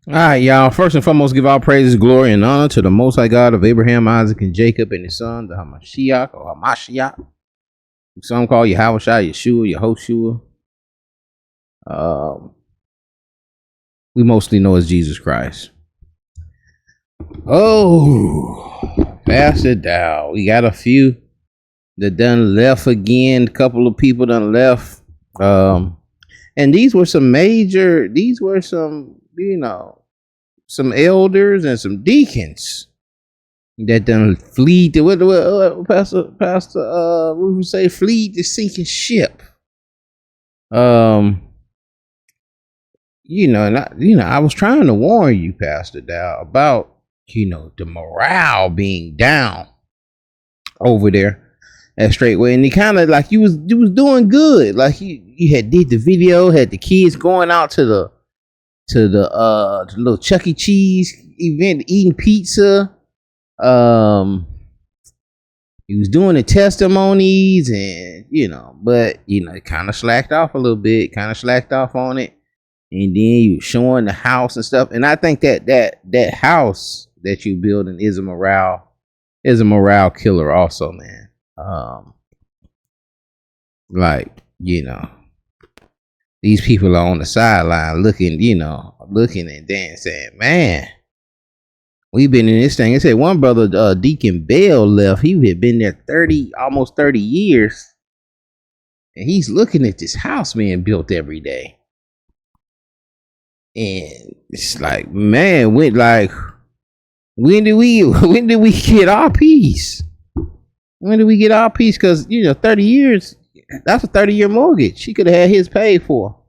All right, y'all. First and foremost, give all praises, glory, and honor to the Most High God of Abraham, Isaac, and Jacob, and his son, the Hamashiach or Hamashiach. Some call you Hawashai, Yeshua, Yehoshua. We mostly know as Jesus Christ. Oh, pass it down. We got a few that done left again. A couple of people done left. And these were some, some elders and some deacons that done fleed to what Pastor Rufus say, fleed the sinking ship. I was trying to warn you, Pastor Dow, about the morale being down over there at Straightway, and he kind of like you was doing good, like you had did the video, had the kids going out to the little Chuck E. Cheese event, eating pizza. He was doing the testimonies, and but it kind of slacked off a little bit, on it, and then you were showing the house and stuff. And I think that house that you building is a morale killer, also, man. These people are on the sideline looking and then saying, man, we've been in this thing. They said one brother, Deacon Bell, left. He had been there almost 30 years. And he's looking at this house being built every day. And it's like, man, when did we get our peace? When did we get our peace? Because 30 years, that's a 30-year mortgage. He could have had his paid for.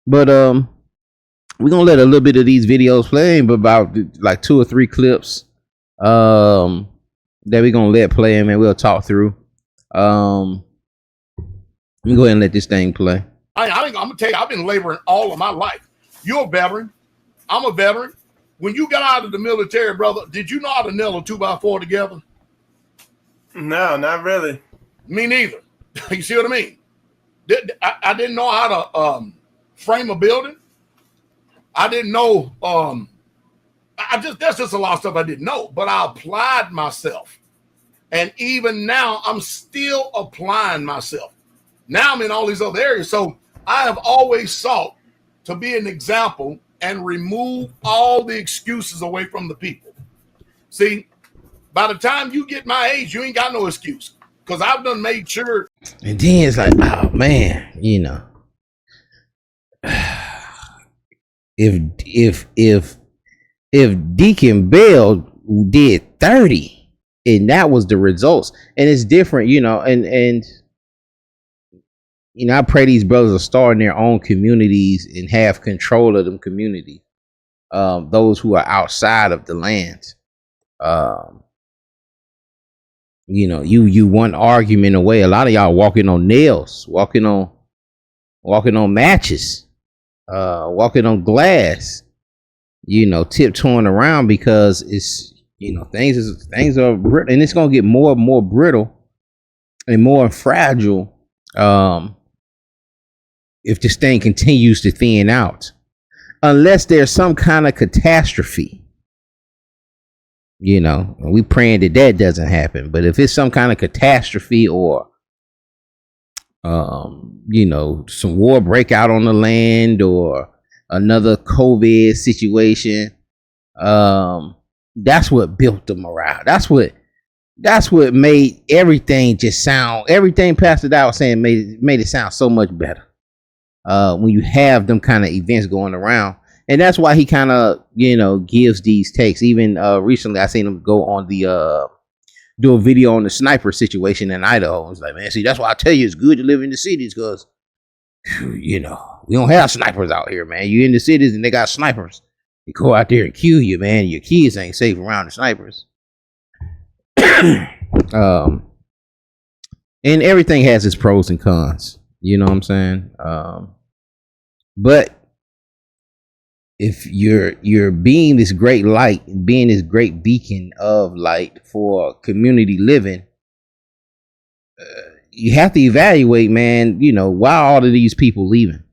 But we're gonna let a little bit of these videos play, but about like 2 or 3 clips that we're gonna let play, and we'll talk through. Let me go ahead and let this thing play. I'm gonna tell you, I've been laboring all of my life. You're a veteran. I'm a veteran. When you got out of the military, brother, did you know how to nail a 2x4 together? No, not really. Me neither. You see what I mean? I didn't know how to frame a building. I didn't know. That's just a lot of stuff I didn't know. But I applied myself, and even now I'm still applying myself. Now I'm in all these other areas, so I have always sought to be an example and remove all the excuses away from the people. See, by the time you get my age, you ain't got no excuse, because I've done made sure. And then it's like, oh man, if Deacon Bell did 30 and that was the results, and it's different, and I pray these brothers are starting their own communities and have control of them communities, those who are outside of the land. You one argument away. A lot of y'all walking on nails, walking on matches, walking on glass, tiptoeing around, because it's things are brittle, and it's gonna get more and more brittle and more fragile if this thing continues to thin out, unless there's some kind of catastrophe. We praying that doesn't happen. But if it's some kind of catastrophe, or some war break out on the land, or another COVID situation, that's what built the morale. That's what made everything everything Pastor Dow was saying made it sound so much better when you have them kind of events going around. And that's why he kind of, gives these takes. Even recently, I seen him go on do a video on the sniper situation in Idaho. It's like, man, see, that's why I tell you it's good to live in the cities, because, we don't have snipers out here, man. You in the cities and they got snipers. They go out there and kill you, man. Your kids ain't safe around the snipers. And everything has its pros and cons. You know what I'm saying? But if you're being this great light, being this great beacon of light for community living, you have to evaluate, man, why all of these people leaving?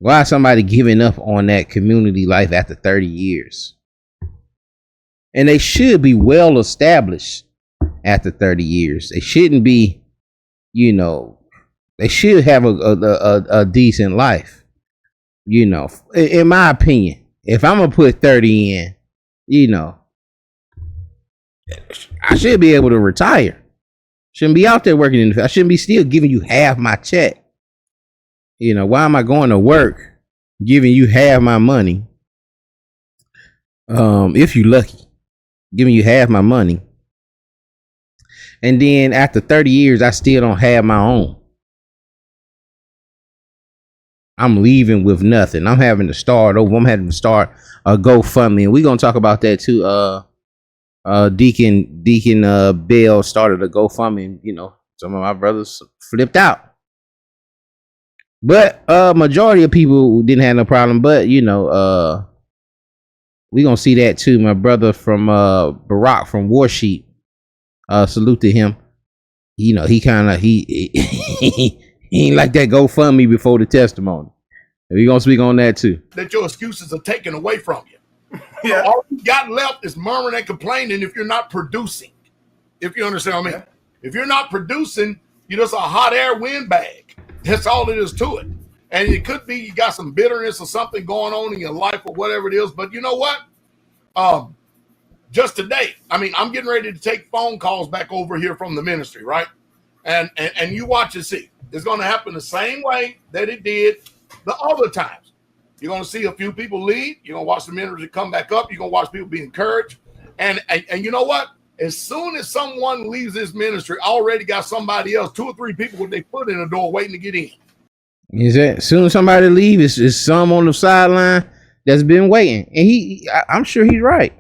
Why is somebody giving up on that community life after 30 years? And they should be well established after 30 years. They shouldn't be, they should have a decent life. In my opinion, if I'm going to put 30 in, I should be able to retire. Shouldn't be out there working I shouldn't be still giving you half my check. Why am I going to work giving you half my money? If you lucky, giving you half my money. And then after 30 years, I still don't have my own. I'm leaving with nothing. I'm having to start over. I'm having to start a GoFundMe. And we're going to talk about that too. Deacon Bell started a GoFundMe. Some of my brothers flipped out. But majority of people didn't have no problem. But we're gonna see that too. My brother from Barack from War Sheep, salute to him. He ain't like that GoFundMe before the testimony. We're gonna speak on that too. That your excuses are taken away from you. Yeah. All you got left is murmuring and complaining if you're not producing. If you understand what I mean. Yeah. If you're not producing, you're just a hot air windbag. That's all it is to it. And it could be you got some bitterness or something going on in your life or whatever it is. But you know what? Just today, I'm getting ready to take phone calls back over here from the ministry, right? And you watch and see. It's going to happen the same way that it did the other times. You're going to see a few people leave. You're going to watch the ministry come back up. You're going to watch people be encouraged. And you know what? As soon as someone leaves this ministry, already got somebody else, 2 or 3 people with their foot in the door waiting to get in. Is that as soon as somebody leaves, it's some on the sideline that's been waiting, and I'm sure he's right.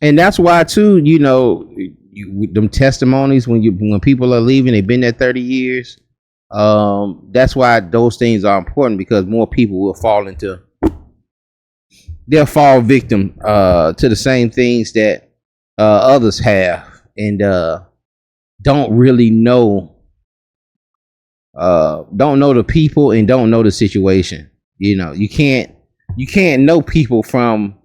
And that's why too, them testimonies when people are leaving, they've been there 30 years. That's why those things are important, because more people will fall victim to the same things that others have, and don't really know the people and don't know the situation. You can't know people from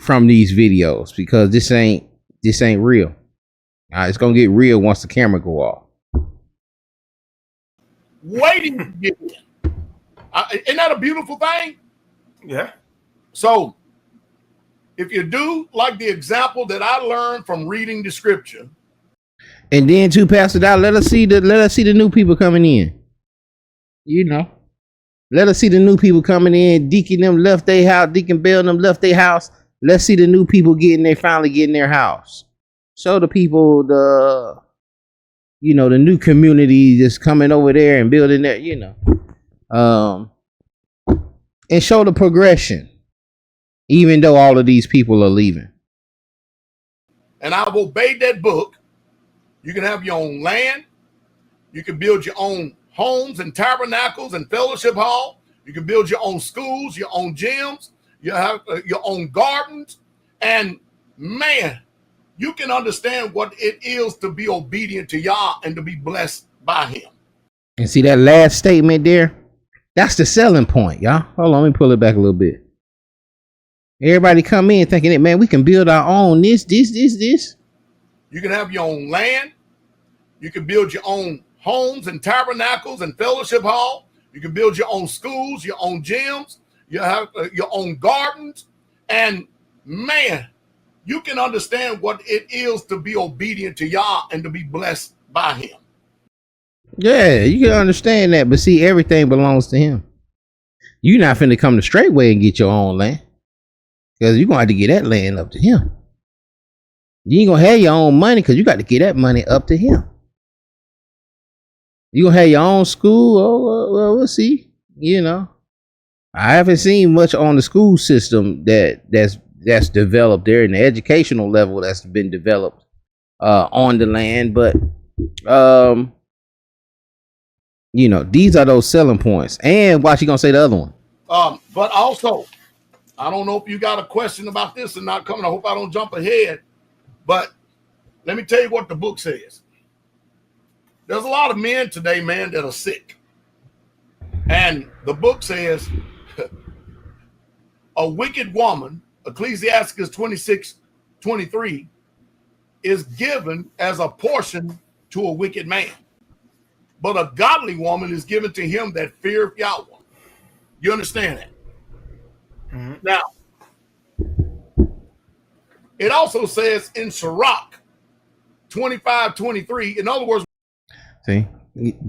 these videos, because this ain't real. It's gonna get real once the camera go off. Waiting to get in. Isn't that a beautiful thing? Yeah. So if you do like the example that I learned from reading the scripture, and then to pass it out, let us see the new people coming in. Let us see the new people coming in. Deacon them left their house. Deacon Bell them left their house. Let's see the new people finally getting their house. Show the people the new community that's coming over there and building there. And show the progression, even though all of these people are leaving. And I've obeyed that book. You can have your own land. You can build your own homes and tabernacles and fellowship hall. You can build your own schools, your own gyms. You have your own gardens. And man, you can understand what it is to be obedient to Yah and to be blessed by him. And see that last statement there? That's the selling point, y'all. Hold on, let me pull it back a little bit. Everybody come in thinking that, man, we can build our own this. You can have your own land. You can build your own homes and tabernacles and fellowship hall. You can build your own schools, your own gyms. You have your own gardens. And man, you can understand what it is to be obedient to Yah and to be blessed by him. Yeah, you can understand that. But see, everything belongs to him. You're not finna come to Straightway and get your own land, because you're going to have to get that land up to him. You ain't going to have your own money, because you got to get that money up to him. You going to have your own school? Oh, well, we'll see. I haven't seen much on the school system that's developed there, in the educational level that's been developed on the land. But, these are those selling points. And watch, you going to say the other one. But also, I don't know if you got a question about this or not coming. I hope I don't jump ahead. But let me tell you what the book says. There's a lot of men today, man, that are sick. And the book says, a wicked woman, Ecclesiastes 26:23, is given as a portion to a wicked man. But a godly woman is given to him that feareth Yahweh. You understand that? Mm-hmm. Now, it also says in Sirach 25:23, in other words, see,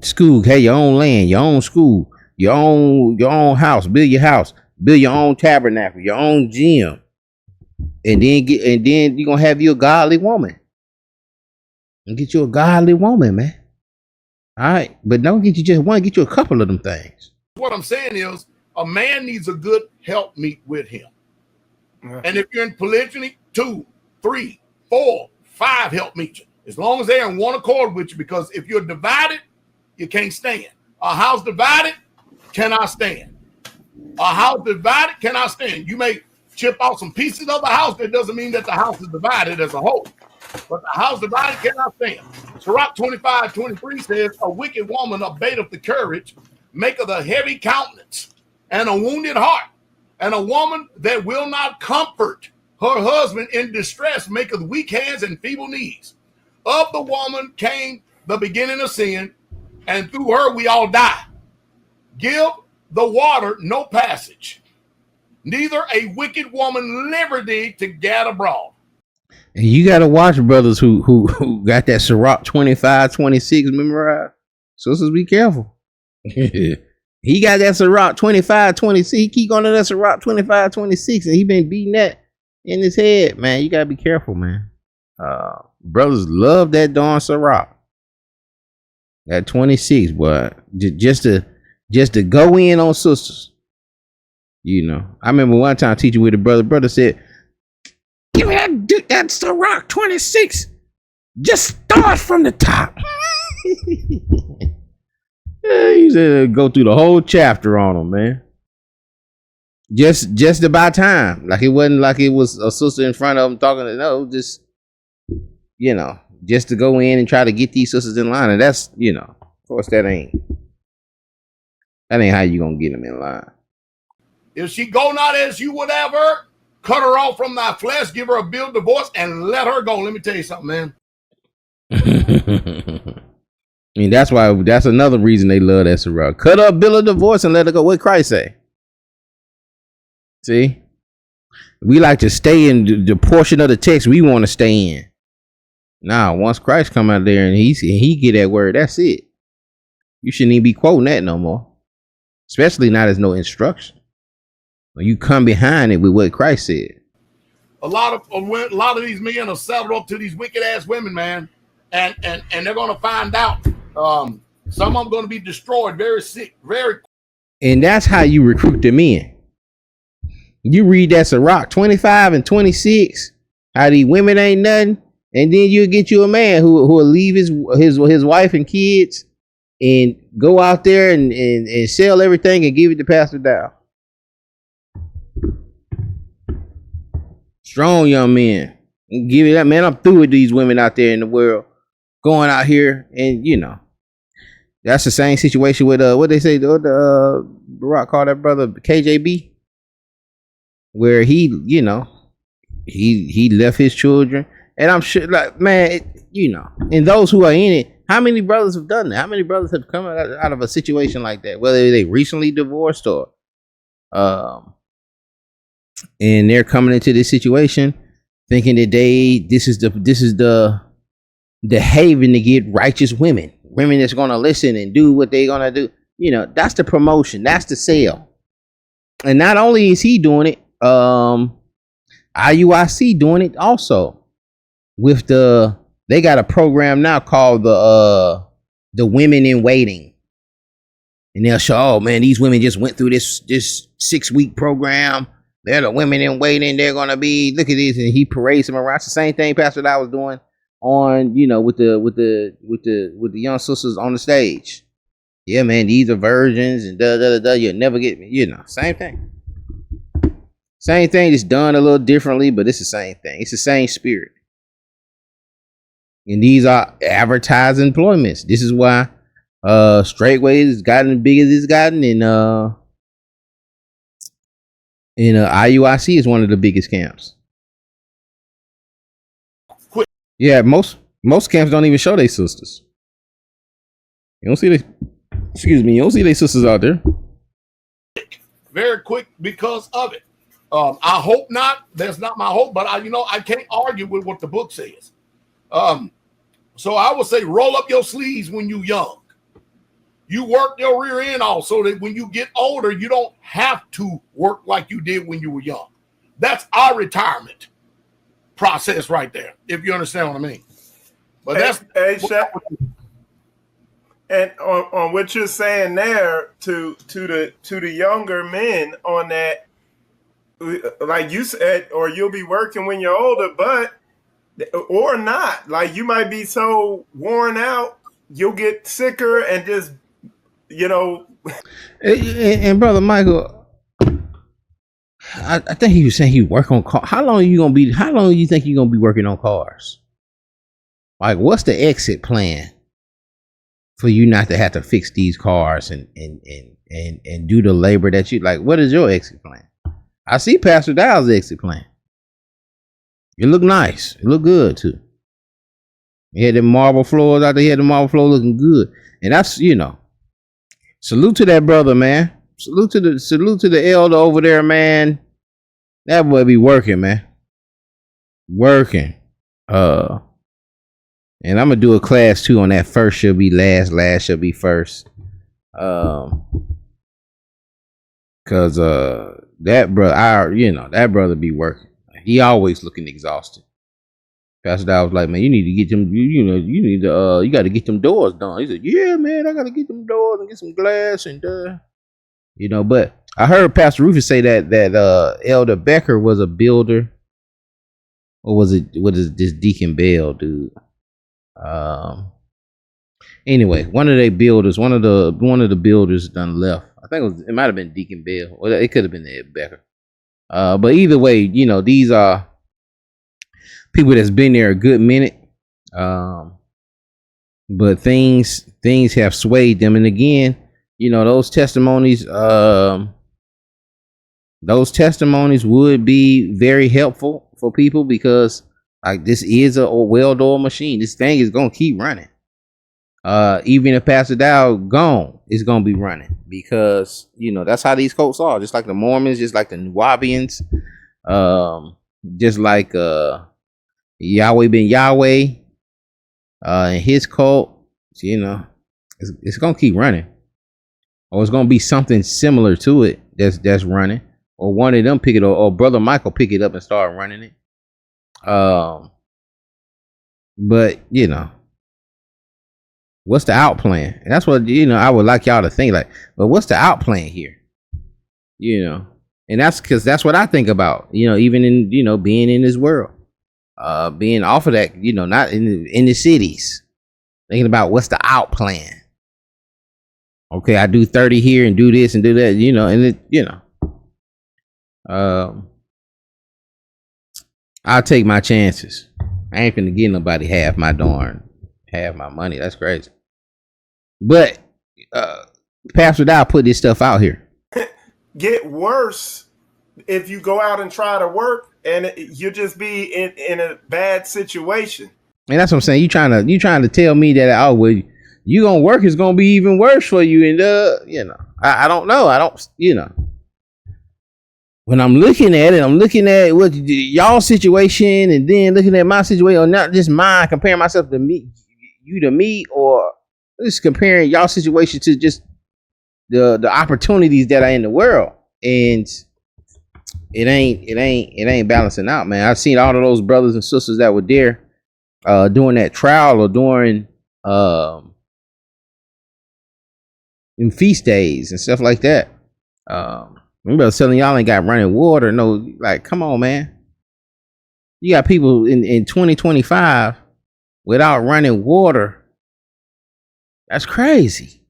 school, hey, your own land, your own school, your own house, build your house, build your own tabernacle, your own gym, and then you're gonna have you a godly woman. And get you a godly woman, man. All right, but don't get you just one, get you a couple of them things. What I'm saying is, a man needs a good helpmeet with him. Yeah. And if you're in polygyny, 2, 3, 4, 5 helpmeet you. As long as they're in one accord with you, because if you're divided, you can't stand. A house divided cannot stand. A house divided cannot stand. You may chip off some pieces of the house. That doesn't mean that the house is divided as a whole. But the house divided cannot stand. Sirach 25:23 says, a wicked woman abateth the courage, maketh a heavy countenance, and a wounded heart. And a woman that will not comfort her husband in distress maketh weak hands and feeble knees. Of the woman came the beginning of sin, and through her we all die. Give the water no passage, neither a wicked woman liberty to gad abroad. And you got to watch brothers who got that Sirach 25:26 memorized. Sisters, be careful. He got that Sirach 25:26. He keep going to that Sirach 25:26, and he been beating that in his head, man. You got to be careful, man. Brothers love that darn Sirach. That 26, boy. Just to go in on sisters. You know, I remember one time teaching with a brother. Brother said, give me that Sirach 26. Just start from the top. He said go through the whole chapter on him, man. Just about time. Like it wasn't like it was a sister in front of him talking to just just to go in and try to get these sisters in line. And that's, of course that ain't how you gonna get them in line. If she go not as you would have her, cut her off from thy flesh, give her a bill of divorce, and let her go. Let me tell you something, man. I mean, that's another reason they love that Sirach. Cut up bill of divorce and let her go. What Christ say? See? We like to stay in the portion of the text we want to stay in. Now, once Christ come out there and he get that word, that's it. You shouldn't even be quoting that no more. Especially not as no instruction. When you come behind it with what Christ said. A lot of these men are settled up to these wicked ass women, man. And they're gonna find out. Some of them going to be destroyed very sick, very. And that's how you recruit them in. You read that Sirach 25 and 26, how these women ain't nothing, and then you'll get you a man who will leave his wife and kids and go out there and sell everything and give it to Pastor Dow. Strong young men. Give it up, man. I'm through with these women out there in the world. Going out here and that's the same situation with what they say the Barack called that brother KJB, where he left his children, and I'm sure like man, and those who are in it, how many brothers have done that? How many brothers have come out of a situation like that, whether they recently divorced or and they're coming into this situation thinking that this is the haven to get righteous women that's going to listen and do what they're going to do. That's the promotion. That's the sale. And not only is he doing it, IUIC doing it also with they got a program now called the Women in Waiting. And they'll show, oh man, these women just went through this 6-week program. They're the women in waiting. They're going to be, look at this. And he parades them around. It's the same thing Pastor that I was doing on, with the young sisters on the stage. Yeah, man, these are virgins and you'll never get me, same thing. Same thing, just done a little differently, but it's the same thing. It's the same spirit. And these are advertised employments. This is why Straightway has gotten as big as it's gotten, and IUIC is one of the biggest camps. Quick. Yeah, most camps don't even show their sisters. You don't see you don't see their sisters out there. Very quick because of it. I hope not. That's not my hope, but I can't argue with what the book says. So I would say roll up your sleeves when you're young. You work your rear end off so that when you get older, you don't have to work like you did when you were young. That's our retirement process right there, if you understand what I mean. But that's and on what you're saying there to the younger men on that, like you said, or you'll be working when you're older, but or not. Like you might be so worn out, you'll get sicker and just, And Brother Michael, I think he was saying he work on cars. How long do you think you're gonna be working on cars? Like, what's the exit plan for you not to have to fix these cars and do the labor that you like? What is your exit plan? I see Pastor Dow's exit plan. It look nice. It look good too. He had the marble floors out there. He had the marble floor looking good, and that's salute to that brother, man. Salute to the elder over there, man. That boy be working, man. Working. And I'm gonna do a class too on that. First shall be last, last shall be first. Cause that brother, that brother be working. He always looking exhausted. Pastor Dow was like, man, you need to get them, you got to get them doors done. He said, yeah, man, I got to get them doors and get some glass and, but I heard Pastor Rufus say that Elder Becker was a builder, or what is this Deacon Bell dude? Anyway, one of the builders done left. I think it might have been Deacon Bell, or it could have been Ed Becker. But either way, these are people that's been there a good minute. But things have swayed them. And again, those testimonies would be very helpful for people, because like this is a well-oiled machine. This thing is gonna keep running. Even if Pastor Dow gone, it's gonna be running, because that's how these cults are. Just like the Mormons, just like the Nuwabians, just like Yahweh ben Yahweh, and his cult. It's gonna keep running, or it's gonna be something similar to it that's running, or one of them pick it up, or Brother Michael pick it up and start running it. But what's the out plan? And that's what I would like y'all to think, like, but what's the out plan here? And that's because that's what I think about, even in being in this world, being off of that, not in the cities, thinking about what's the out plan. Okay, I do 30 here and do this and do that, and I'll take my chances. I ain't finna give nobody half my money. That's crazy. But Pastor Dow put this stuff out here. Get worse if you go out and try to work, and you just be in a bad situation. And that's what I'm saying. You trying to tell me that you gonna work is gonna be even worse for you, and I don't know. I don't When I'm looking at it, I'm looking at what y'all situation, and then looking at my situation, or not just mine, comparing myself to me, or just comparing y'all situation to just the opportunities that are in the world, and it ain't balancing out, man. I've seen all of those brothers and sisters that were there during that trial, or during in feast days and stuff like that. Remember I was telling y'all ain't got running water. No, like, come on, man. You got people in 2025 without running water. That's crazy.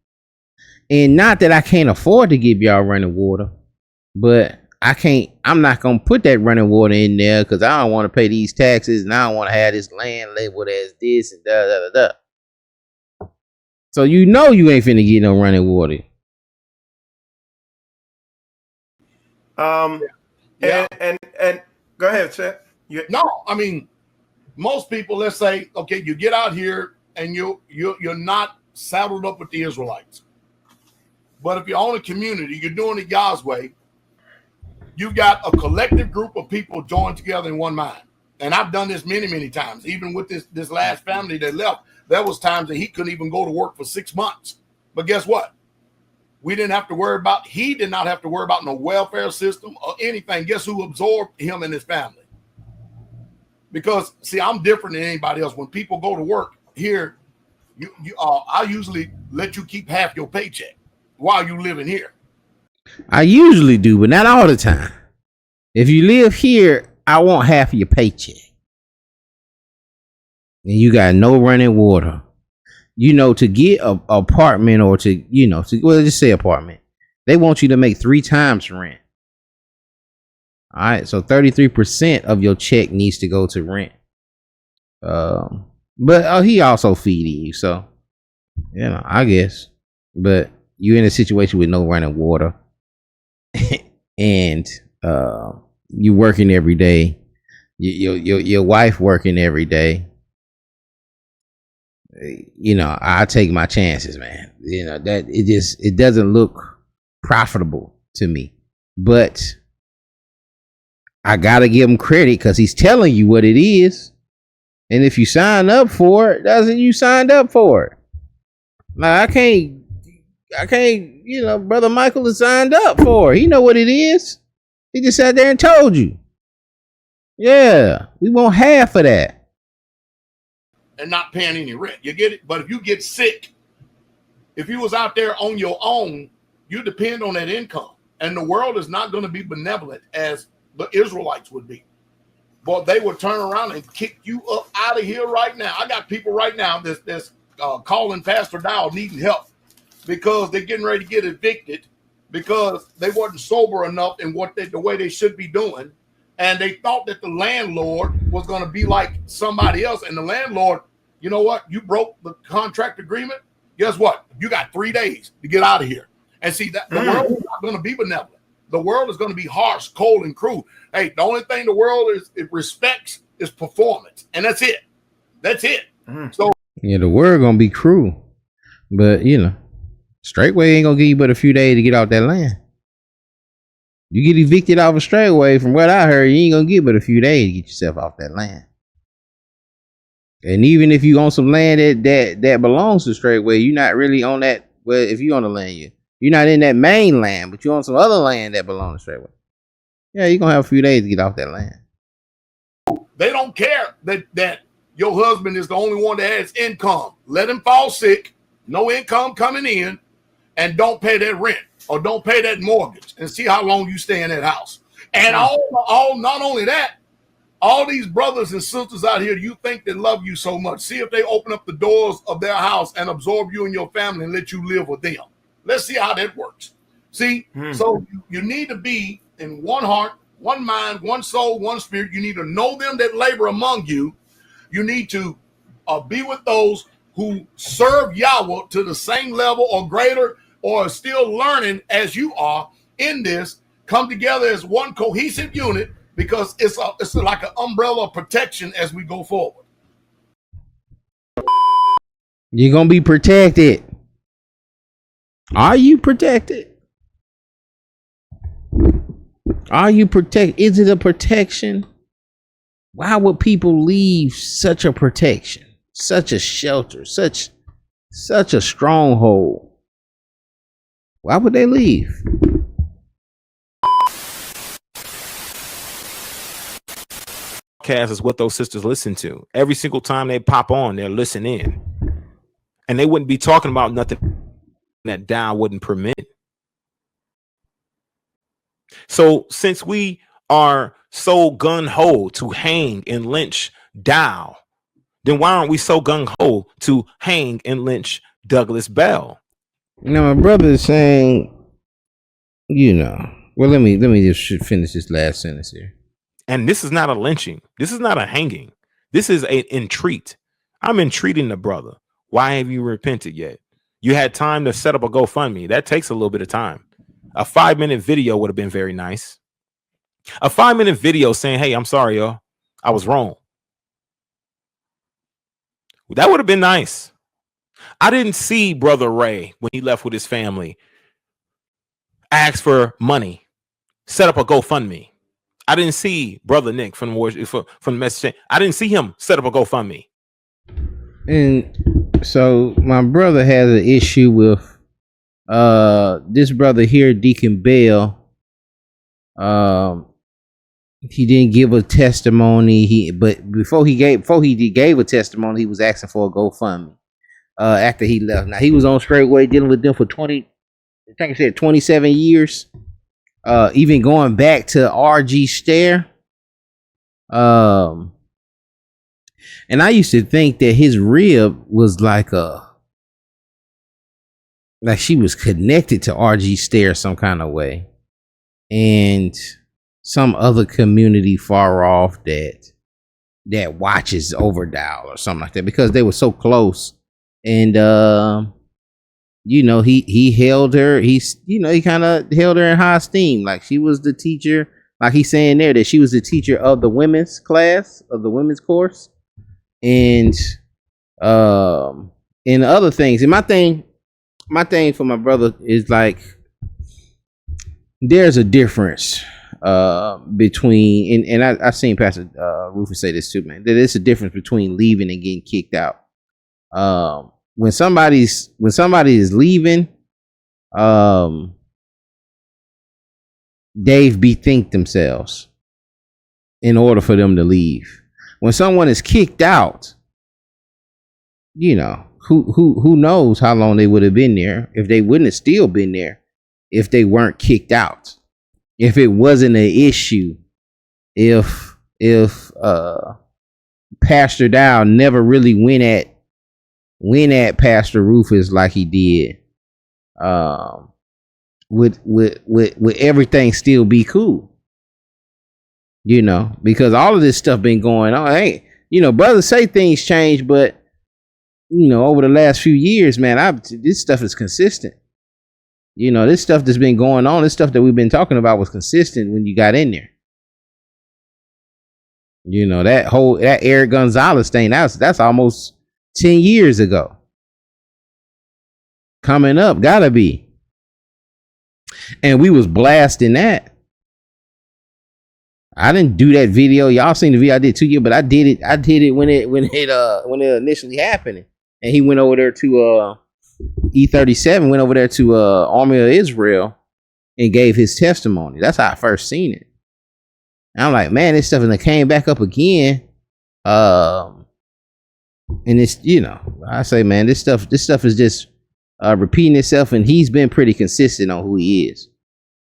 And not that I can't afford to give y'all running water, but I'm not going to put that running water in there, because I don't want to pay these taxes, and I don't want to have this land labeled as this and da da da da. So you know you ain't finna get no running water. Yeah. And go ahead, Chet. No, I mean, most people, let's say, okay, you get out here and you're not saddled up with the Israelites. But if you're on a community, you're doing it God's way, you've got a collective group of people joined together in one mind. And I've done this many, many times. Even with this last family that left, there was times that he couldn't even go to work for 6 months. But guess what? He did not have to worry about no welfare system or anything. Guess who absorbed him and his family? Because, see, I'm different than anybody else. When people go to work here, I usually let you keep half your paycheck while you living here. I usually do, but not all the time. If you live here, I want half of your paycheck. And you got no running water. You know, to get an apartment or just say apartment, they want you to make 3 times rent. All right, so 33% of your check needs to go to rent. But he also feeding you, so I guess. But you're in a situation with no running water, and you working every day. Your wife working every day. I take my chances, man. That it doesn't look profitable to me, but I gotta give him credit because he's telling you what it is. And if you sign up for it, you signed up for it. Now I can't, Brother Michael is signed up for it. He know what it is. He just sat there and told you. Yeah, we want half of that. And not paying any rent. You get it? But if you get sick, if you was out there on your own, you depend on that income. And the world is not going to be benevolent as the Israelites would be. But they would turn around and kick you up out of here right now. I got people right now that's calling Pastor Dow needing help because they're getting ready to get evicted because they wasn't sober enough in the way they should be doing. And they thought that the landlord was going to be like somebody else. And the landlord, you know what? You broke the contract agreement. Guess what? You got 3 days to get out of here. And see, that the world is not going to be benevolent. The world is going to be harsh, cold, and cruel. Hey, the only thing the world respects is performance. And that's it. That's it. So the world going to be cruel. But, Straightway ain't going to give you but a few days to get off that land. You get evicted off of Straightway, from what I heard, you ain't gonna get but a few days to get yourself off that land. And even if you own some land that belongs to Straightway, you're not really on that. Well, if you own the land, you're not in that main land, but you own some other land that belongs to Straightway. Yeah, you're gonna have a few days to get off that land. They don't care that your husband is the only one that has income. Let him fall sick, no income coming in, and don't pay that rent. Or don't pay that mortgage and see how long you stay in that house. And all not only that, all these brothers and sisters out here you think that love you so much. See if they open up the doors of their house and absorb you and your family and let you live with them. Let's see how that works. See, so you need to be in one heart, one mind, one soul, one spirit. You need to know them that labor among you. You need to be with those who serve Yahweh to the same level or greater, or are still learning as you are in this. Come together as one cohesive unit because it's like an umbrella of protection as we go forward. You're going to be protected. Are you protected? Are you protected? Is it a protection? Why would people leave such a protection, such a shelter, such a stronghold? Why would they leave? Podcast is what those sisters listen to. Every single time they pop on, they're listening. And they wouldn't be talking about nothing that Dow wouldn't permit. So since we are so gung-ho to hang and lynch Dow, then why aren't we so gung-ho to hang and lynch Douglas Bell? My brother is saying, well, let me just finish this last sentence here. And this is not a lynching. This is not a hanging. This is an entreat. I'm entreating the brother. Why have you repented yet? You had time to set up a GoFundMe. That takes a little bit of time. A 5-minute video would have been very nice. A 5-minute video saying, hey, I'm sorry, y'all. I was wrong. That would have been nice. I didn't see Brother Ray when he left with his family ask for money, set up a GoFundMe. I didn't see Brother Nick from the message. I didn't see him set up a GoFundMe. And so my brother has an issue with this brother here, Deacon Bell. He didn't give a testimony. But before he gave a testimony, he was asking for a GoFundMe. After he left, now he was on Straightway dealing with them for 27 years. Even going back to RG Stare. And I used to think that his rib was like she was connected to RG Stare some kind of way, and some other community far off that watches Overdial or something like that, because they were so close. And he held her. He kind of held her in high esteem, like she was the teacher. Like he's saying there that she was the teacher of the women's class, of the women's course. And other things. And my thing for my brother is like, there's a difference between, and I've seen Pastor Rufus say this too, man, that there's a difference between leaving and getting kicked out. When somebody is leaving, they've bethink themselves in order for them to leave. When someone is kicked out, who knows how long they would have been there, if they wouldn't have still been there if they weren't kicked out. If it wasn't an issue, if Pastor Dow never really went at Pastor Rufus like he did, would everything still be cool? Because all of this stuff been going on. Hey, brothers say things change, but over the last few years, man, this stuff is consistent. This stuff that's been going on, this stuff that we've been talking about was consistent when you got in there. That Eric Gonzalez thing, that's almost 10 years ago. Coming up, gotta be. And we was blasting that. I didn't do that video. Y'all seen the video I did 2 years, but I did it when it initially happened. And he went over there to E37, went over there to Army of Israel and gave his testimony. That's how I first seen it. And I'm like, man, this stuff, and it came back up again. And it's, I say, man, this stuff is just repeating itself, and he's been pretty consistent on who he is.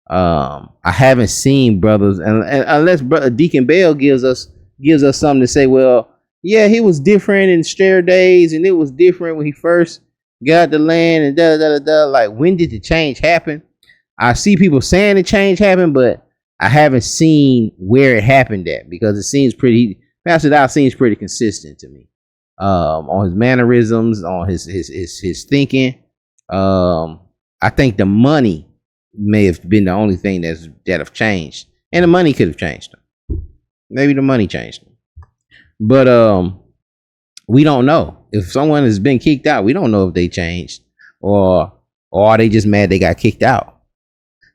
I haven't seen brothers, and unless Deacon Bell gives us something to say, well, yeah, he was different in Stair days, and it was different when he first got the land, and like, when did the change happen? I see people saying the change happened, but I haven't seen where it happened at, because it seems Pastor Dow seems pretty consistent to me, on his mannerisms, on his thinking. I think the money may have been the only thing that have changed, and the money could have changed them. Maybe the money changed them, but we don't know. If someone has been kicked out, we don't know if they changed, or are they just mad they got kicked out.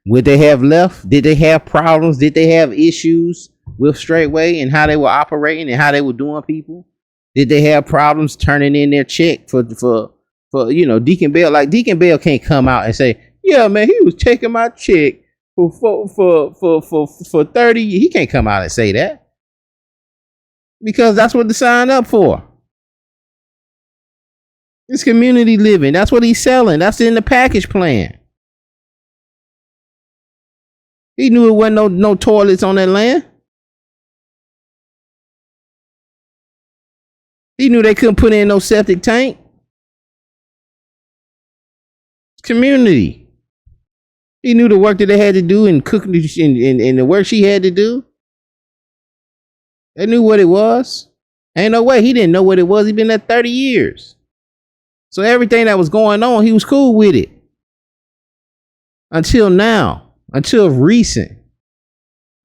Would they have left? Did they have problems? Did they have issues with Straightway and how they were operating and how they were doing people? Did they have problems turning in their check for Deacon Bell? Like, Deacon Bell can't come out and say, yeah, man, he was taking my check for 30 years. He can't come out and say that, because that's what they signed up for. It's community living. That's what he's selling. That's in the package plan. He knew it wasn't no toilets on that land. He knew they couldn't put in no septic tank. It's community. He knew the work that they had to do and cooking and the work she had to do. They knew what it was. Ain't no way he didn't know what it was. He been there 30 years. So everything that was going on, he was cool with it. Until now. Until recent.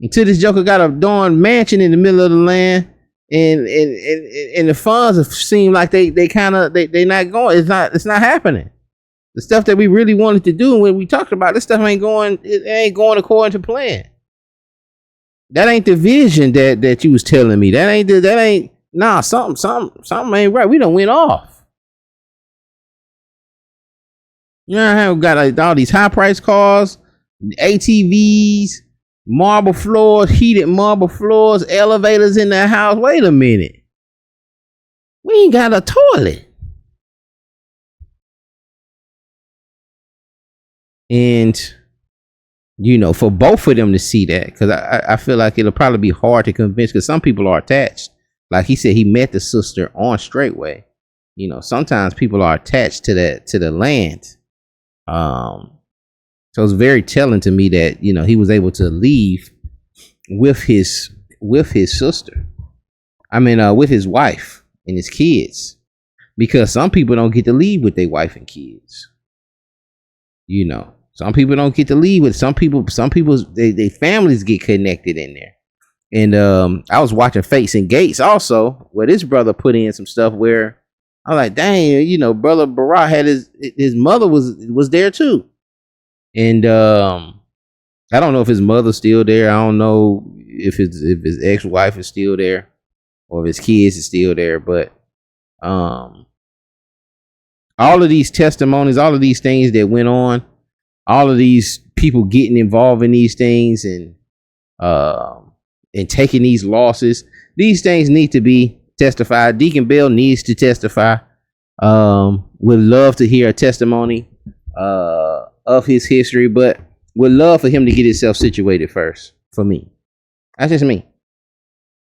Until this joker got a darn mansion in the middle of the land. And the funds seem like they not going. It's not happening. The stuff that we really wanted to do, and when we talked about this stuff ain't going according to plan. That ain't the vision that you was telling me. Something ain't right. We done went off. You know how we got like all these high price cars, ATVs, marble floors, heated marble floors, elevators in the house. Wait a minute. We ain't got a toilet. And, you know, for both of them to see that, because I feel like it'll probably be hard to convince, because some people are attached. Like he said, he met the sister on Straightway. You know, sometimes people are attached to the land. So it's very telling to me that, you know, he was able to leave with his sister. I mean, with his wife and his kids, because some people don't get to leave with their wife and kids. You know, some people don't get to leave with some people. They families get connected in there. And I was watching Fates and Gates also, where this brother put in some stuff where I'm like, dang, you know, brother Barack had his mother was there too. And I don't know if his mother's still there. I don't know if his ex-wife is still there or if his kids is still there. But all of these testimonies, all of these things that went on, all of these people getting involved in these things and taking these losses, these things need to be testified. Deacon Bell needs to testify. Would love to hear a testimony of his history, but would love for him to get himself situated first. For me, that's just me.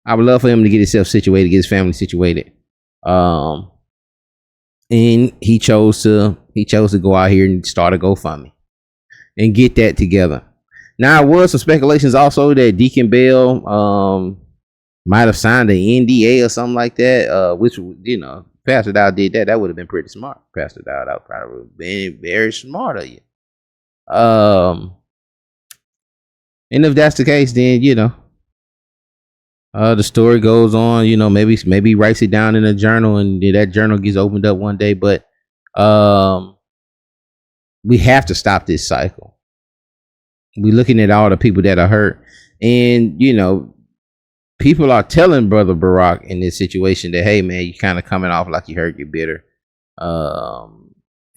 I would love for him to get himself situated, get his family situated. And he chose to go out here and start a GoFundMe and get that together. Now, there was some speculations also that Deacon Bell might have signed an NDA or something like that, which, you know, Pastor Dow did that. That would have been pretty smart. Pastor Dow, that would probably have been very smart of you. And if that's the case, then, you know, the story goes on. You know, maybe he writes it down in a journal, and that journal gets opened up one day. But we have to stop this cycle. We're looking at all the people that are hurt, and, you know, people are telling Brother Barack in this situation that, hey man, you kind of coming off like you hurt, you're bitter,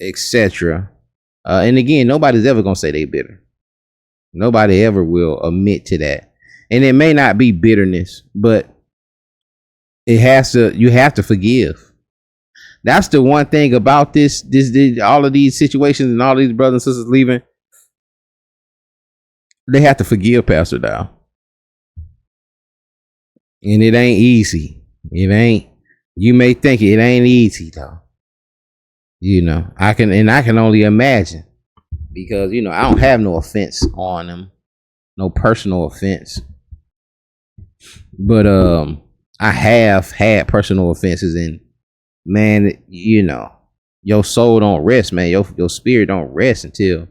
etc. And again, nobody's ever gonna say they bitter. Nobody ever will admit to that. And it may not be bitterness, but you have to forgive. That's the one thing about this all of these situations and all these brothers and sisters leaving. They have to forgive Pastor Dow. And it ain't easy. It ain't. You may think it ain't easy though. You know, I can only imagine, because, you know, I don't have no offense on him, no personal offense. But I have had personal offenses, and man, you know, your soul don't rest, man. Your spirit don't rest until,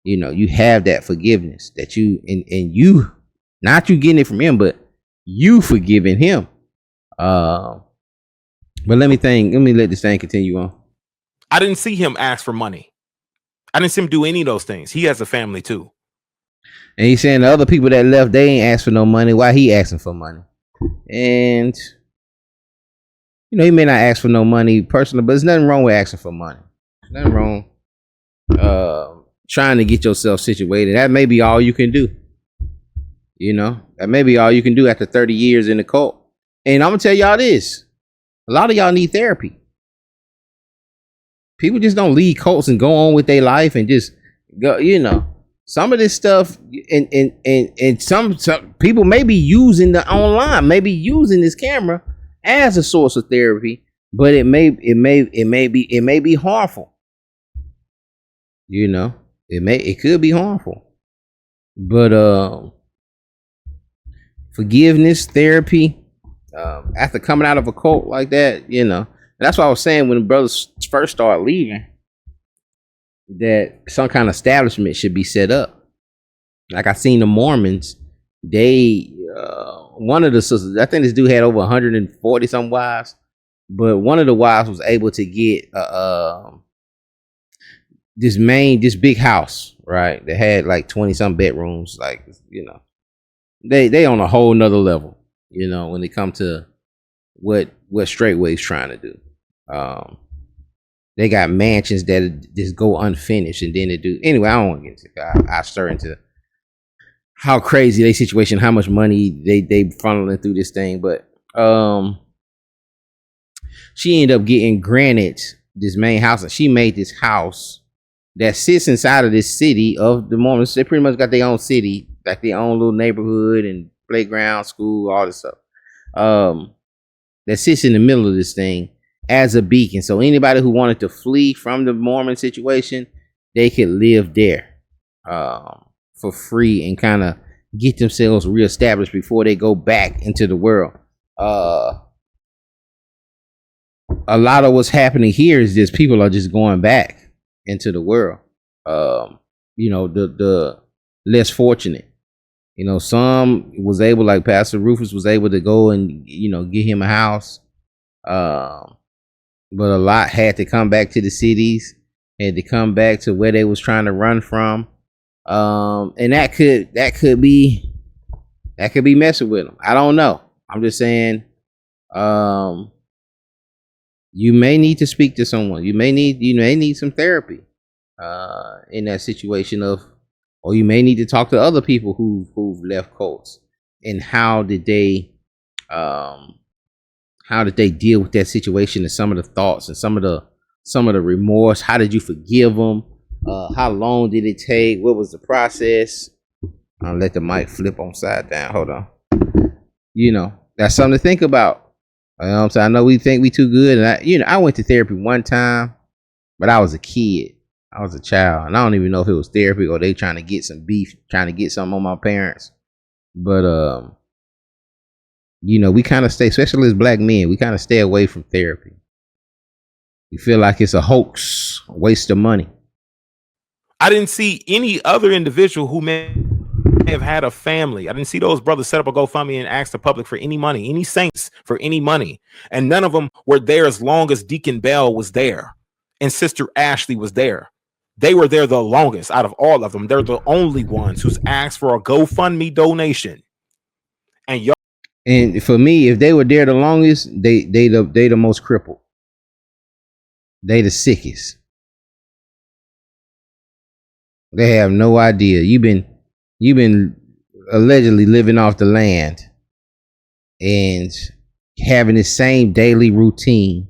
you know, you have that forgiveness that you and you, not you getting it from him, but you forgiving him. But let me let this thing continue on. I didn't see him ask for money. I didn't see him do any of those things. He has a family too. And he's saying the other people that left, they ain't asked for no money. Why he asking for money? And, you know, he may not ask for no money personally, but there's nothing wrong with asking for money. There's nothing wrong trying to get yourself situated. That may be all you can do. You know, that may be all you can do after 30 years in the cult. And I'm gonna tell y'all this: a lot of y'all need therapy. People just don't leave cults and go on with their life and just go. You know, some of this stuff, and some people may be using the online, maybe using this camera as a source of therapy, but it may be harmful. You know, it could be harmful, but forgiveness, therapy, after coming out of a cult like that, you know, that's what I was saying when the brothers first started leaving, that some kind of establishment should be set up. Like I seen the Mormons, they one of the sisters, I think this dude had over 140 some wives, but one of the wives was able to get this big house, right? That had like 20 some bedrooms, like, you know, they on a whole nother level, you know, when it come to what Straightway's trying to do. They got mansions that just go unfinished, and then they do. Anyway, I don't want to get into. I start into how crazy their situation, how much money they funneling through this thing, but she ended up getting granted this main house, and she made this house that sits inside of this city of the Mormons. They pretty much got their own city, like their own little neighborhood and playground, school, all this stuff. That sits in the middle of this thing as a beacon. So anybody who wanted to flee from the Mormon situation, they could live there for free and kind of get themselves reestablished before they go back into the world. A lot of what's happening here is just people are just going back into the world. You know, the less fortunate. You know, some was able, like Pastor Rufus was able to go and, you know, get him a house. But a lot had to come back to the cities, had to come back to where they was trying to run from. And that could be messing with them. I don't know. I'm just saying, you may need to speak to someone. You may need some therapy in that situation or you may need to talk to other people who've left cults, and how did they deal with that situation, and some of the thoughts and some of the remorse. How did you forgive them? How long did it take? What was the process? I'll let the mic flip on side down. Hold on. You know, that's something to think about. You know what I'm saying? I know we think we too good, and I went to therapy one time, but I was a kid. I was a child, and I don't even know if it was therapy or they trying to get some beef, trying to get something on my parents. But you know, we kind of stay, especially as black men, we kind of stay away from therapy. We feel like it's a hoax, a waste of money. I didn't see any other individual who may have had a family. I didn't see those brothers set up a GoFundMe and ask the public for any money, any saints for any money. And none of them were there as long as Deacon Bell was there and Sister Ashley was there. They were there the longest out of all of them. They're the only ones who's asked for a GoFundMe donation. And y'all. And for me, if they were there the longest, they the most crippled. They the sickest. They have no idea. You've been allegedly living off the land and having the same daily routine.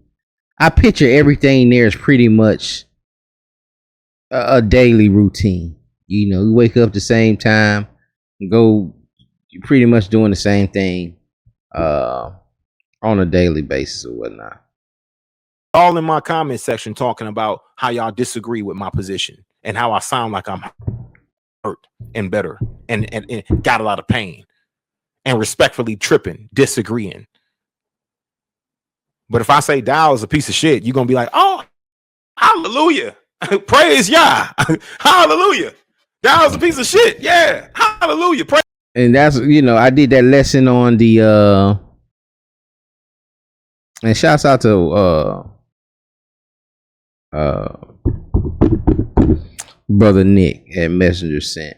I picture everything there is pretty much a daily routine. You know, you wake up the same time, you're pretty much doing the same thing on a daily basis or whatnot. All in my comment section talking about how y'all disagree with my position and how I sound like I'm hurt and better and got a lot of pain and respectfully tripping, disagreeing. But if I say Dow is a piece of shit, you're gonna be like, oh, hallelujah. Praise Yah. Hallelujah. That was a piece of shit. Yeah. Hallelujah. Praise. And that's, you know, I did that lesson on the and shouts out to Brother Nick at Messenger Sent.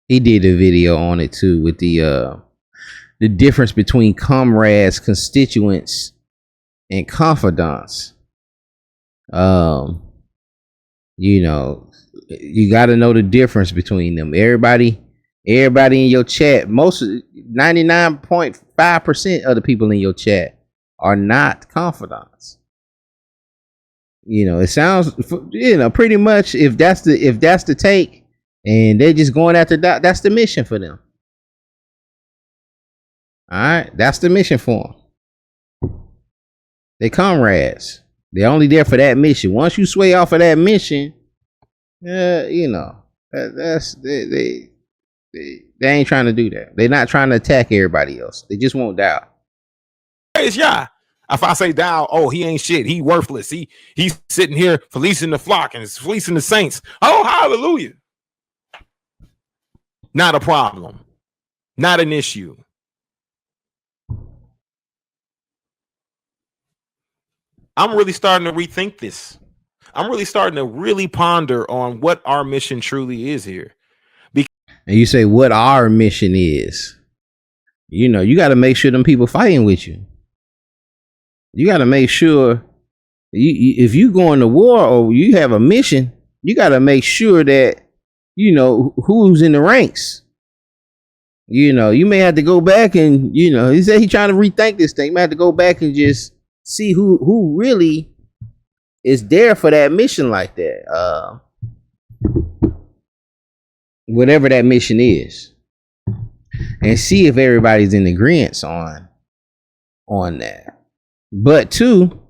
He did a video on it too, with the difference between comrades, constituents, and confidants. You know, you got to know the difference between them. Everybody in your chat, 99.5% of the people in your chat are not confidants. You know, it sounds, you know, pretty much if that's the take, and they're just going after that, that's the mission for them. All right, that's the mission for them. They comrades. They're only there for that mission. Once you sway off of that mission, you know, they ain't trying to do that. They're not trying to attack everybody else. They just won't die. Praise Yah. If I say Dow, oh, he ain't shit, he worthless. He's sitting here fleecing the flock and is fleecing the saints. Oh, hallelujah. Not a problem. Not an issue. I'm really starting to rethink this. I'm really starting to really ponder on what our mission truly is here. And you say what our mission is. You know, you got to make sure them people fighting with you. You got to make sure if you going to war or you have a mission, you got to make sure that, you know, who's in the ranks. You know, you may have to go back and, you know, he said he's trying to rethink this thing. You may have to go back and just see who really is there for that mission like that. Whatever that mission is. And see if everybody's in agreement on that. But two,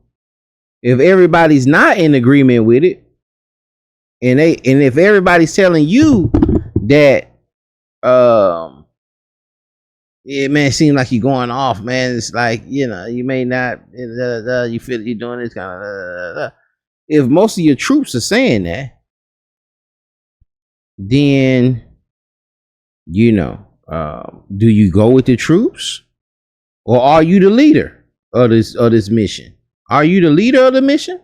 if everybody's not in agreement with it, and if everybody's telling you that yeah, man, it seems like you're going off, man. It's like, you know, you may not, you feel you're doing this kind of. If most of your troops are saying that, then, you know, do you go with the troops, or are you the leader of this mission? Are you the leader of the mission,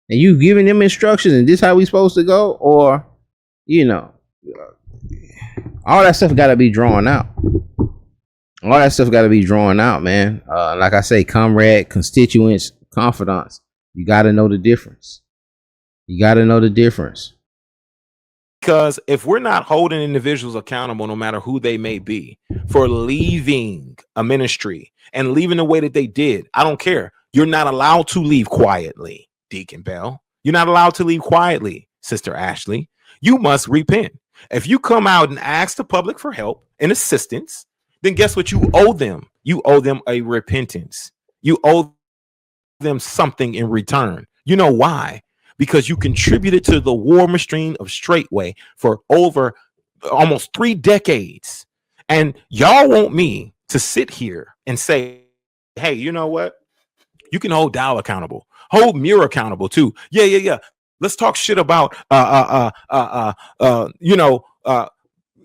and you giving them instructions, and this how we supposed to go, or, you know, all that stuff got to be drawn out. All that stuff got to be drawn out, man. Like I say, comrade, constituents, confidants. You got to know the difference. You got to know the difference. Because if we're not holding individuals accountable, no matter who they may be, for leaving a ministry and leaving the way that they did, I don't care. You're not allowed to leave quietly, Deacon Bell. You're not allowed to leave quietly, Sister Ashley. You must repent. If you come out and ask the public for help and assistance, then guess what you owe them? You owe them a repentance. You owe them something in return. You know why? Because you contributed to the war machine of Straightway for over almost 3 decades. And y'all want me to sit here and say, hey, you know what? You can hold Dow accountable. Hold Muir accountable too. Yeah. Let's talk shit about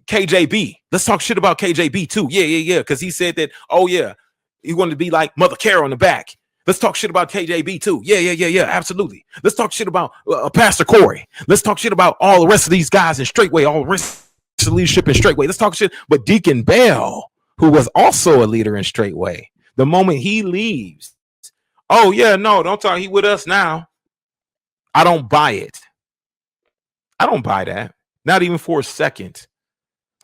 KJB. Let's talk shit about KJB too. Yeah. Because he said that, oh yeah, he wanted to be like Mother Carol in the back. Let's talk shit about KJB too. Yeah, absolutely. Let's talk shit about Pastor Corey. Let's talk shit about all the rest of these guys in Straightway, all the rest of the leadership in Straightway. Let's talk shit. But Deacon Bell, who was also a leader in Straightway, the moment he leaves, oh yeah, no, don't talk. He with us now. I don't buy it. I don't buy that. Not even for a second.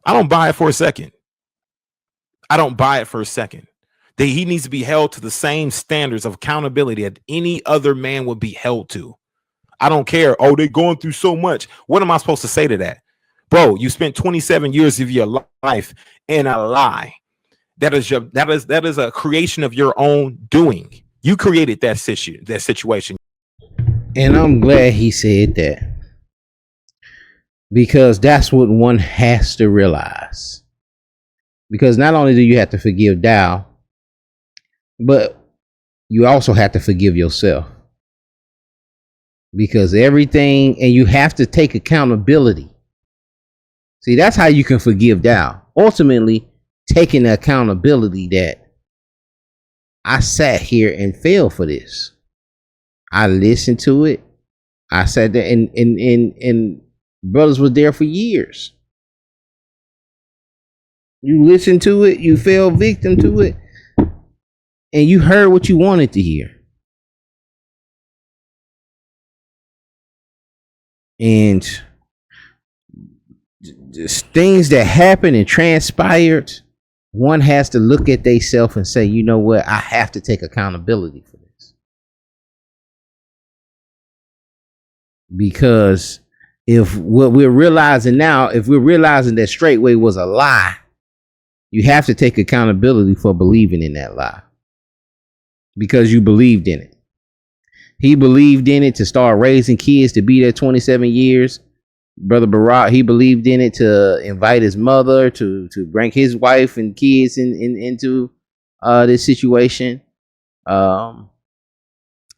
I don't buy it for a second. I don't buy it for a second. That he needs to be held to the same standards of accountability that any other man would be held to. I don't care. Oh, they're going through so much. What am I supposed to say to that? Bro, you spent 27 years of your life in a lie. That is a creation of your own doing. You created that situation. And I'm glad he said that. Because that's what one has to realize. Because not only do you have to forgive Dow, but you also have to forgive yourself. Because everything, and you have to take accountability. See, that's how you can forgive Dow. Ultimately, taking the accountability that I sat here and failed for this. I listened to it. I sat there and brothers were there for years. You listened to it, you fell victim to it, and you heard what you wanted to hear. And things that happened and transpired, one has to look at themselves and say, you know what, I have to take accountability for this. Because if what we're realizing now, if we're realizing that Straightway was a lie, you have to take accountability for believing in that lie. Because you believed in it. He believed in it to start raising kids to be there 27 years. Brother Barack, he believed in it to invite his mother to bring his wife and kids into this situation.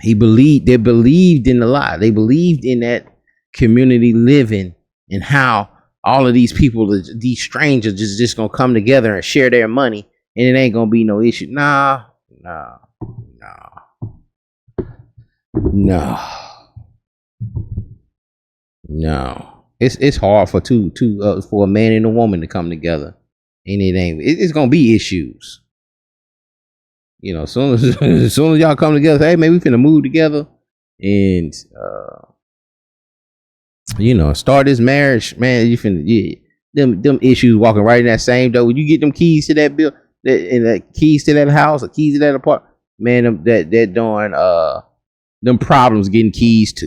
They believed in the lie. They believed in that community living and how all of these people, these strangers, just gonna come together and share their money, and it ain't gonna be no issue. Nah. It's hard for for a man and a woman to come together, and it's gonna be issues. You know, as soon as y'all come together, say, hey man, we finna move together and start this marriage, man. You finna them issues walking right in that same door. When you get them keys to that bill, the keys to that house or keys to that apartment, man, that darn them problems getting keys to.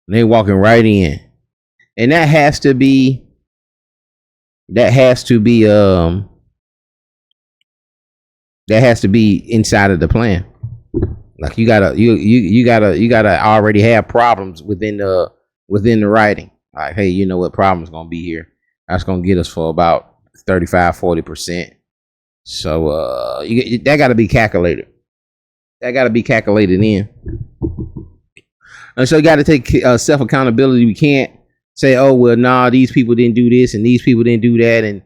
And they walking right in. And that has to be inside of the plan. Like you gotta already have problems within the writing. Like, hey, you know what problem's gonna be here? That's gonna get us for about 35-40%. So that gotta be calculated. That gotta be calculated in. And so you gotta take self accountability. We can't say, oh well, nah, these people didn't do this and these people didn't do that, and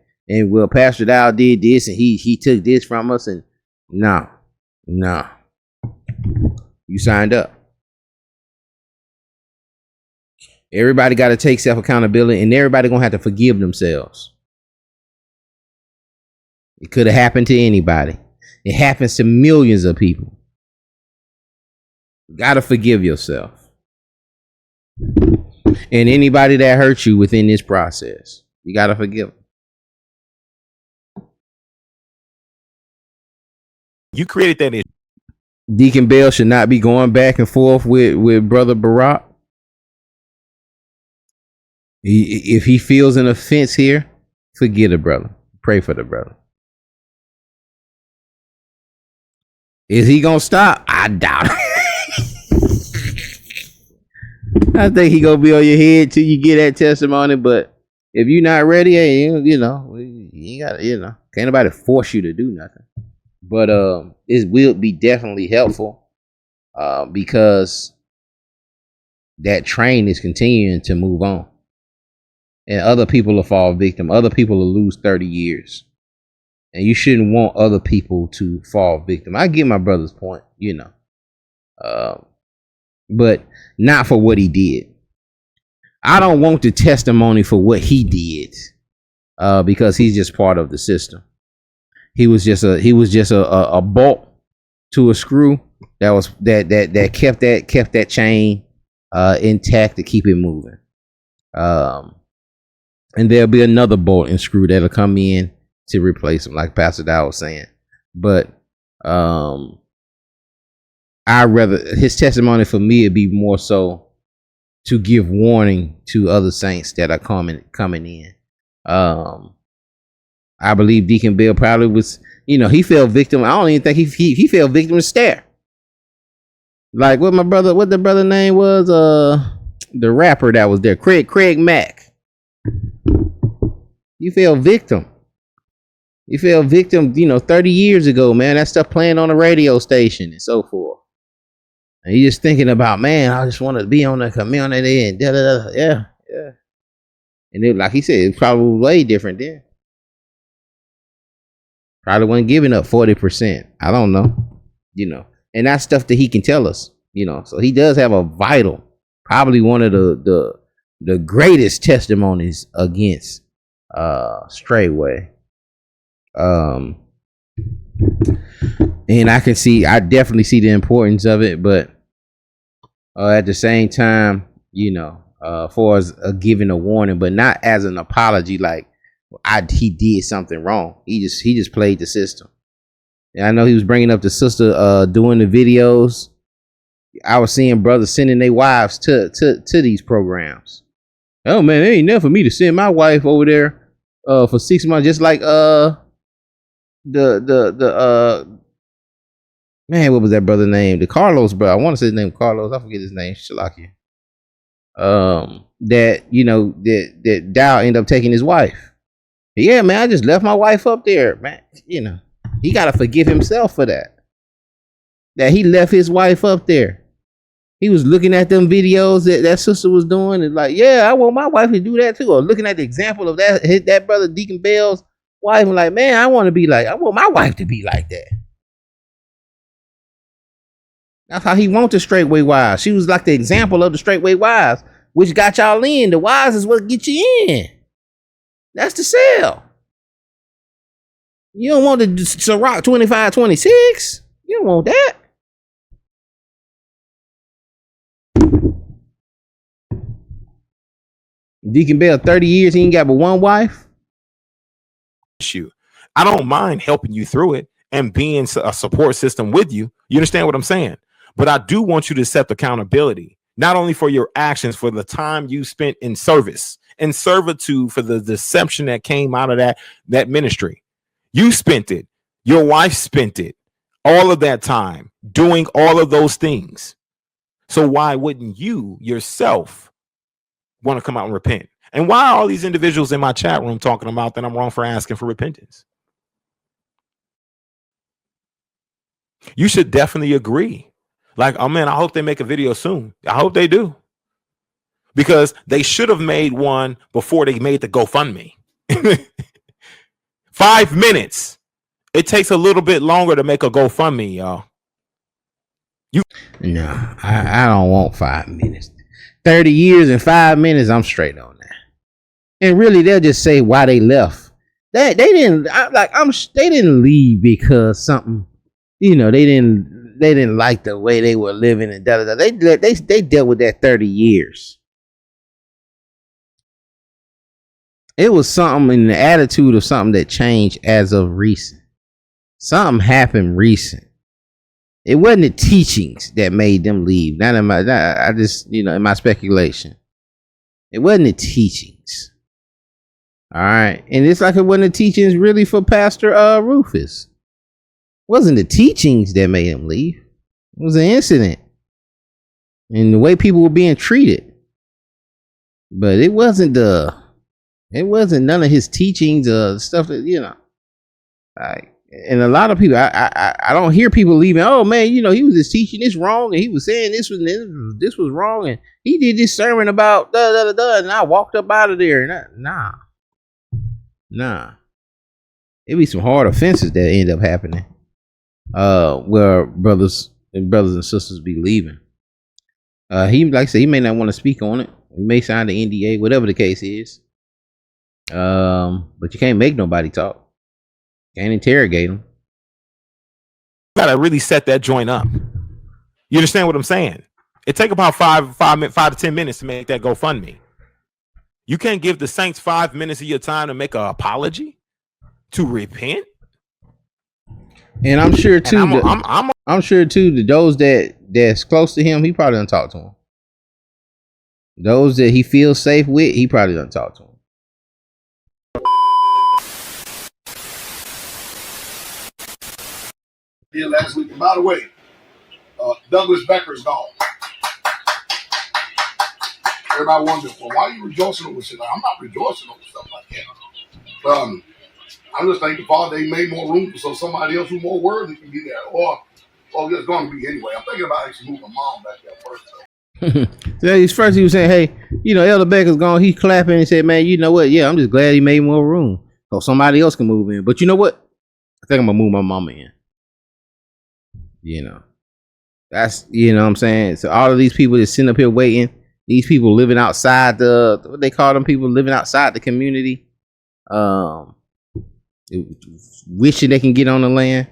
well, Pastor Dow did this and he took this from us, and no. You signed up. Everybody got to take self accountability, and everybody gonna have to forgive themselves. It could have happened to anybody. It happens to millions of people. You got to forgive yourself. And anybody that hurt you within this process, you got to forgive them. You created that issue. Deacon Bell should not be going back and forth with Brother Barack. If he feels an offense here, forget the brother. Pray for the brother. Is he gonna stop? I doubt it. I think he gonna be on your head till you get that testimony. But if you're not ready, hey, you got can't nobody force you to do nothing. But it will be definitely helpful because that train is continuing to move on. And other people will fall victim. Other people will lose 30 years. And you shouldn't want other people to fall victim. I get my brother's point, but not for what he did. I don't want the testimony for what he did because he's just part of the system. He was just a bolt to a screw that kept that chain intact to keep it moving. And there'll be another bolt and screw that'll come in to replace him, like Pastor Dow was saying. But I rather his testimony for me would be more so to give warning to other saints that are coming in. I believe Deacon Bill probably was, he fell victim. I don't even think he fell victim to stare. Like what the brother name was, the rapper that was there, Craig Mack. You fell victim. 30 years ago, man. That stuff playing on a radio station and so forth. And you just thinking about, man, I just want to be on the community and yeah. And it, like he said, it's probably way different then. Probably wasn't giving up 40%. I don't know. And that's stuff that he can tell us, So he does have a vital, probably one of the greatest testimonies against Straightway. And I definitely see the importance of it, but at the same time, for as giving a warning, but not as an apology, like he did something wrong. He just played the system. And I know he was bringing up the sister doing the videos. I was seeing brothers sending their wives to these programs. Oh man, it ain't enough for me to send my wife over there for 6 months, just like the man, what was that brother name? The Carlos brother. I want to say his name Carlos. I forget his name. Shalakia. That Dow ended up taking his wife. Yeah, man, I just left my wife up there, man. He gotta forgive himself for that. that he left his wife up there. He was looking at them videos that sister was doing and like, yeah, I want my wife to do that too. Or looking at the example of that brother Deacon Bell's wife and like, man, I want my wife to be like that. That's how he wants the Straightway wives. She was like the example of the Straightway wives, which got y'all in. The wives is what get you in. That's the sell. You don't want the Ciroc 2526. You don't want that. Deacon Bell, 30 years, he ain't got but one wife. I don't mind helping you through it and being a support system with you. You understand what I'm saying? But I do want you to accept accountability, not only for your actions, for the time you spent in service and servitude, for the deception that came out of that ministry. You spent it. Your wife spent it. All of that time doing all of those things. So why wouldn't you yourself want to come out and repent? And why are all these individuals in my chat room talking about that I'm wrong for asking for repentance? You should definitely agree. Like, oh man, I hope they make a video soon. I hope they do. Because they should have made one before they made the GoFundMe. 5 minutes. It takes a little bit longer to make a GoFundMe, y'all. No, I don't want 5 minutes. 30 years and 5 minutes, I'm straight on that. And really, they'll just say why they left. They didn't leave because something, they didn't like the way they were living and da da da. They dealt with that 30 years. It was something in the attitude of something that changed as of recent. Something happened recent. It wasn't the teachings that made them leave. Not in my, I just, in my speculation. It wasn't the teachings. All right. And it's like it wasn't the teachings really for Pastor Rufus. It wasn't the teachings that made him leave. It was an incident. And the way people were being treated. But it wasn't none of his teachings or stuff that, like, and a lot of people, I don't hear people leaving. Oh man, he was just teaching this wrong, and he was saying this was wrong, and he did this sermon about da da da da, and I walked up out of there. And nah. It be some hard offenses that end up happening, where brothers and sisters be leaving. He, like I said, he may not want to speak on it. He may sign the NDA, whatever the case is. But you can't make nobody talk. Can't interrogate them. You gotta really set that joint up. You understand what I'm saying? It take about 5 to 10 minutes to make that GoFundMe. You can't give the saints 5 minutes of your time to make an apology, to repent. And I'm sure too. I'm sure too that those that's close to him, he probably doesn't talk to them. Those that he feels safe with, he probably doesn't talk to them. Here last week. And by the way, Douglas Becker's gone. Everybody wonders, well, why are you rejoicing over shit? I'm not rejoicing over stuff like that. I'm just thanking Father they made more room so somebody else who's more worthy can be there. Or there's going to be anyway. I'm thinking about actually moving mom back there first. So first he was saying, hey, Elder Becker's gone. He's clapping and said, man, you know what? Yeah, I'm just glad he made more room so somebody else can move in. But you know what? I think I'm going to move my mama in. That's, what I'm saying? So all of these people that's sitting up here waiting, these people living outside what they call them, people living outside the community, wishing they can get on the land.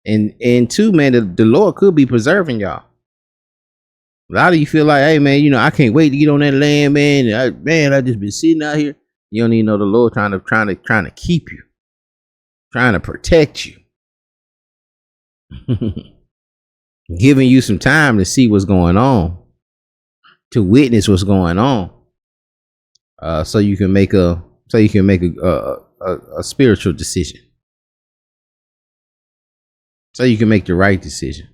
And two, man, the Lord could be preserving y'all. A lot of you feel like, hey, man, I can't wait to get on that land, man. I just been sitting out here. You don't even know the Lord trying to keep you, trying to protect you. Giving you some time to see what's going on, to witness what's going on, so you can make a spiritual decision, so you can make the right decision.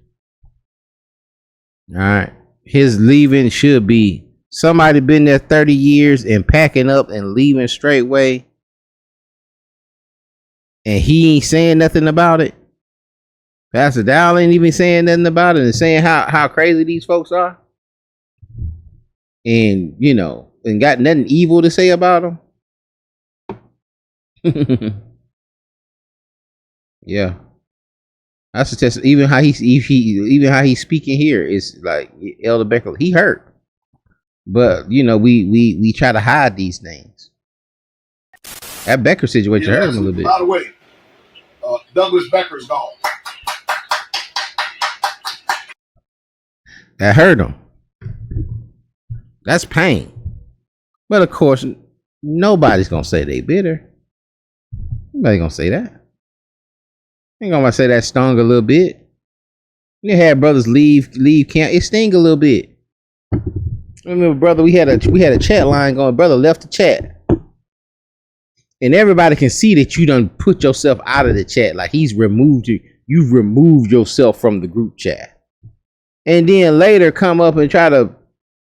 All right, his leaving should be somebody been there 30 years and packing up and leaving Straightway, and he ain't saying nothing about it. Pastor Dow ain't even saying nothing about it and saying how crazy these folks are. And, you know, and got nothing evil to say about them. Yeah. I suggest even how he's speaking here is like Elder Becker. He hurt. But, you know, we try to hide these things. That Becker situation hurt him a little bit. By the way, Douglas Becker's gone. That hurt him. That's pain. But of course, nobody's gonna say they bitter. Nobody gonna say that. Ain't gonna say that stung a little bit. You had brothers leave camp. It sting a little bit. Remember, brother, we had a chat line going. Brother left the chat, and everybody can see that you done put yourself out of the chat. Like he's removed you. You've removed yourself from the group chat, and then later come up and try to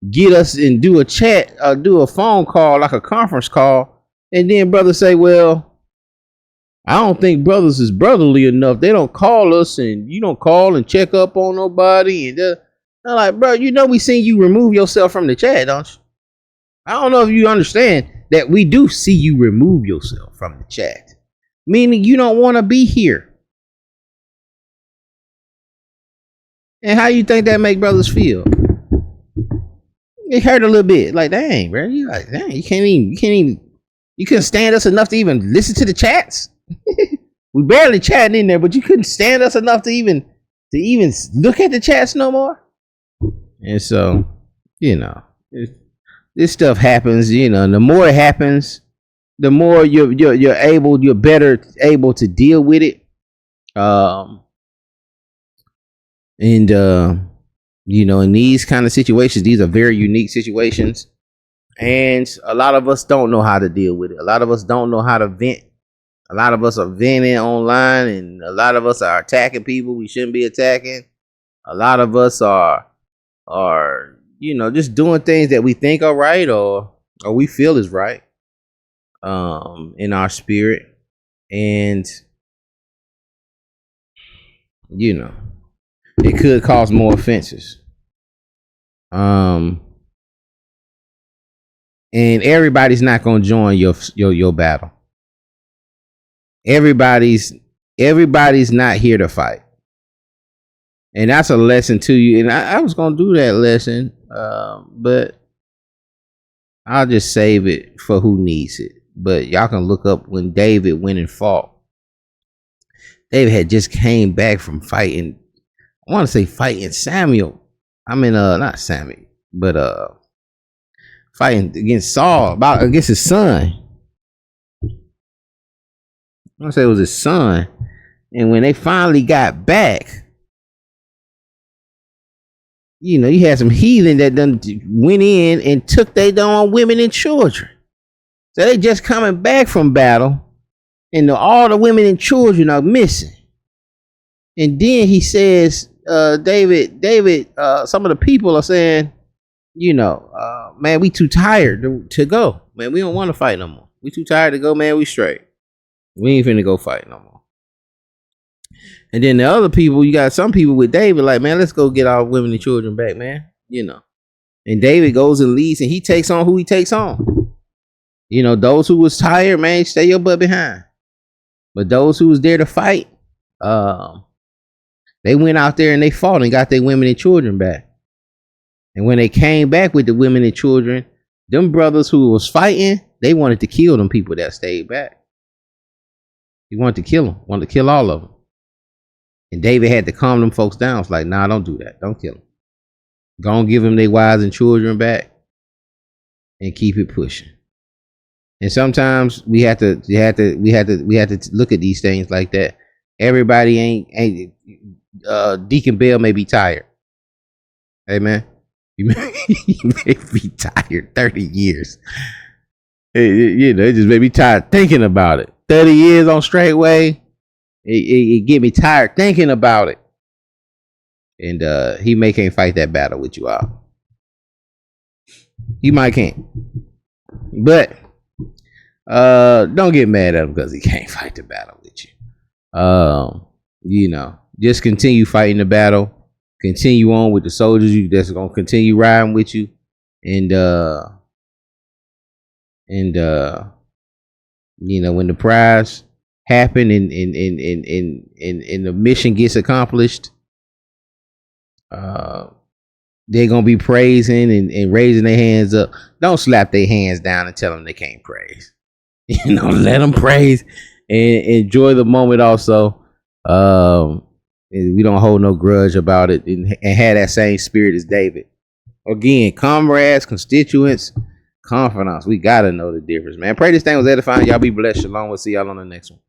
get us and do a chat, do a phone call, like a conference call, and then brothers say, "Well, I don't think brothers is brotherly enough. They don't call us, and you don't call and check up on nobody." And I'm like, bro, you know we seen you remove yourself from the chat, don't you? I don't know if you understand that we do see you remove yourself from the chat, meaning you don't want to be here. And how you think that make brothers feel? It hurt a little bit. Like, dang, bro, you like, dang, you couldn't stand us enough to even listen to the chats. We barely chatting in there, but you couldn't stand us enough to even look at the chats no more. And so, you know, this stuff happens. You know, the more it happens, the more you're better able to deal with it. You know, in these kind of situations, these are very unique situations, and a lot of us don't know how to deal with it. A lot of us don't know how to vent. A lot of us are venting online, and a lot of us are attacking people we shouldn't be attacking. A lot of us are, you know, just doing things that we think are right or we feel is right, in our spirit. And, you know, it could cause more offenses. And everybody's not going to join your battle. Everybody's not here to fight. And that's a lesson to you. And I was going to do that lesson, but I'll just save it for who needs it. But y'all can look up when David went and fought. David had just came back from fighting. I want to say fighting Samuel. I mean, not Samuel, but fighting against Saul, against his son. I want to say it was his son. And when they finally got back, you know, you had some heathen that done went in and took their own women and children. So they just coming back from battle, and all the women and children are missing. And then he says, David, some of the people are saying, you know, man, we too tired to go. Man, we don't want to fight no more. We too tired to go, man. We straight. We ain't finna go fight no more. And then the other people, you got some people with David, like, man, let's go get our women and children back, man. You know. And David goes and leads, and he takes on who he takes on. You know, those who was tired, man, stay your butt behind. But those who was there to fight, they went out there and they fought and got their women and children back. And when they came back with the women and children, them brothers who was fighting, they wanted to kill them people that stayed back. He wanted to kill them, wanted to kill all of them. And David had to calm them folks down. It's like, nah, don't do that. Don't kill them. Go and give them their wives and children back and keep it pushing. And sometimes we have to look at these things like that. Everybody ain't Deacon Bell may be tired. Amen. You may be tired 30 years. You know, it just made me tired thinking about it. 30 years on Straightway, it get me tired thinking about it. And he may can't fight that battle with you all. He might can't. But don't get mad at him because he can't fight the battle with you. You know, just continue fighting the battle. Continue on with the soldiers that's gonna continue riding with you, and you know, when the prize happen and the mission gets accomplished, they're gonna be praising and raising their hands up. Don't slap their hands down and tell them they can't praise. You know, let them praise and enjoy the moment also. And we don't hold no grudge about it, and have that same spirit as David. Again, comrades, constituents, confidants. We gotta know the difference, man. Pray this thing was edifying. Y'all be blessed. Shalom. We'll see y'all on the next one.